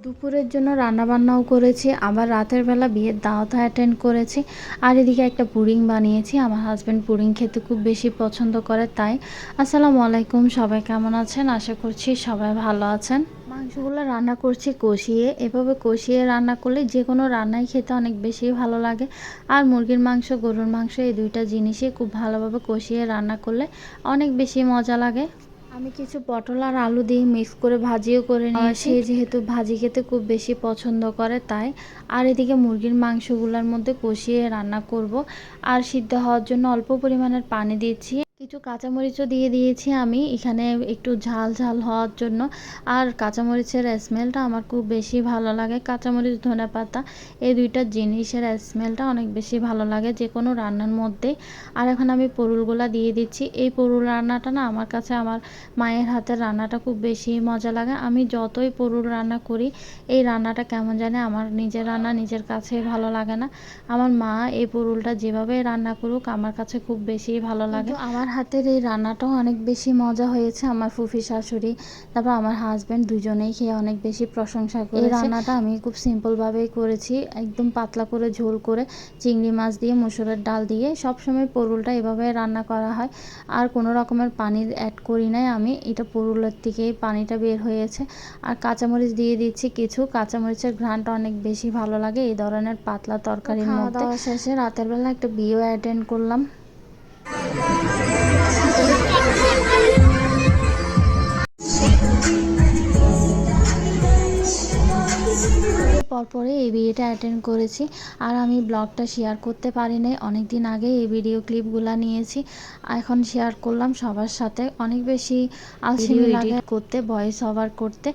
দুপুরের জন্য রান্নাবান্নাও করেছি, আবার রাতের বেলা বিয়ের দাওয়াতও অ্যাটেন্ড করেছি। আর এদিকে একটা পুডিং বানিয়েছি। আমার হাজব্যান্ড পুডিং খেতে খুব বেশি পছন্দ করে, তাই। আসসালামু আলাইকুম, সবাই কেমন আছেন? আশা করছি সবাই ভালো আছেন। মাংসগুলো রান্না করছি কষিয়ে। এভাবে কষিয়ে রান্না করলে যে কোনো রান্নাই খেতে অনেক বেশি ভালো লাগে। আর মুরগির মাংস, গরুর মাংস এই দুইটা জিনিসই খুব ভালোভাবে কষিয়ে রান্না করলে অনেক বেশি মজা লাগে। আমি কিছু পটল আর আলু দিয়ে মিক্স করে ভাজিও করে নিয়েছি। সে যেহেতু ভাজি খেতে খুব বেশি পছন্দ করে, তাই। আর এদিকে মুরগির মাংসগুলোর মধ্যে কষিয়ে রান্না করব। আর সিদ্ধ হওয়ার জন্য অল্প পরিমাণের পানি দিয়েছি। কিছু কাঁচামরিচও দিয়ে দিয়েছি আমি এখানে একটু ঝাল ঝাল হওয়ার জন্য। আর কাঁচামরিচের স্মেলটা আমার খুব বেশি ভালো লাগে। কাঁচামরিচ, ধনেপাতা এই দুইটা জিনিসের স্মেলটা অনেক বেশি ভালো লাগে যে কোনো রান্নার মধ্যে। আর এখন আমি পরুলগুলা দিয়ে দিচ্ছি। এই পরুল রান্নাটা না আমার কাছে আমার মায়ের হাতের রান্নাটা খুব বেশি মজা লাগে। আমি যতই পরুল রান্না করি, এই রান্নাটা কেমন জানে আমার নিজের রান্না নিজের কাছে ভালো লাগে না। আমার মা এই পরুলটা যেভাবে রান্না করুক আমার কাছে খুব বেশি ভালো লাগে। আমার হাতের এই রান্নাটাও অনেক বেশি মজা হয়েছে। আমার ফুফি শাশুড়ি, তারপর আমার হাজব্যান্ড দুজনেই খেয়ে অনেক বেশি প্রশংসা করেছে। এই রান্নাটা আমি খুব সিম্পলভাবেই করেছি, একদম পাতলা করে ঝোল করে চিংড়ি মাছ দিয়ে, মসুরের ডাল দিয়ে। সবসময় পরুলটা এভাবে রান্না করা হয়। আর কোনো রকমের পানি অ্যাড করি নাই আমি, এটা পরুলের থেকেই পানিটা বের হয়েছে। আর কাঁচামরিচ দিয়ে দিচ্ছি কিছু। কাঁচামরিচের ঘ্রাণটা অনেক বেশি ভালো লাগে এই ধরনের পাতলা তরকারির মধ্যে। খাওয়া দাওয়া শেষে রাতের বেলা একটা বিয়েও অ্যাটেন্ড করলাম। পরপরে এই বিয়েটা অ্যাটেন্ড করেছি। আর আমি ব্লগটা শেয়ার করতে পারি নাই, অনেক দিন আগে এই ভিডিও ক্লিপগুলো নিয়েছি, এখন শেয়ার করলাম সবার সাথে। অনেক বেশি আলসেমি লাগে করতে, ভয়েস ওভার করতে।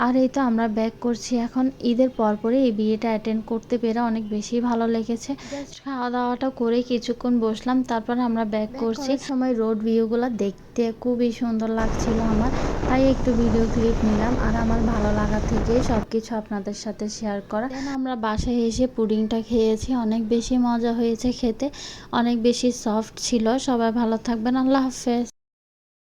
আর এই তো আমরা ব্যাক করছি এখন। ঈদের পরপরে এই বিয়েটা অ্যাটেন্ড করতে পেরে অনেক বেশি ভালো লেগেছে। জাস্ট খাওয়া দাওয়াটা করে কিছুক্ষণ বসলাম, তারপর আমরা ব্যাক করছি। সময় রোড ভিউগুলো দেখতে খুবই সুন্দর লাগছিল আমার, তাই একটু ভিডিও ক্লিপ নিলাম। আর আমার ভালো লাগা থেকে সব কিছু আপনাদের সাথে শেয়ার করা। দেন আমরা বাসায় এসে পুডিংটা খেয়েছি, অনেক বেশি মজা হয়েছে খেতে, অনেক বেশি সফট ছিল। সবাই ভালো থাকবেন, আল্লাহ হাফেজ।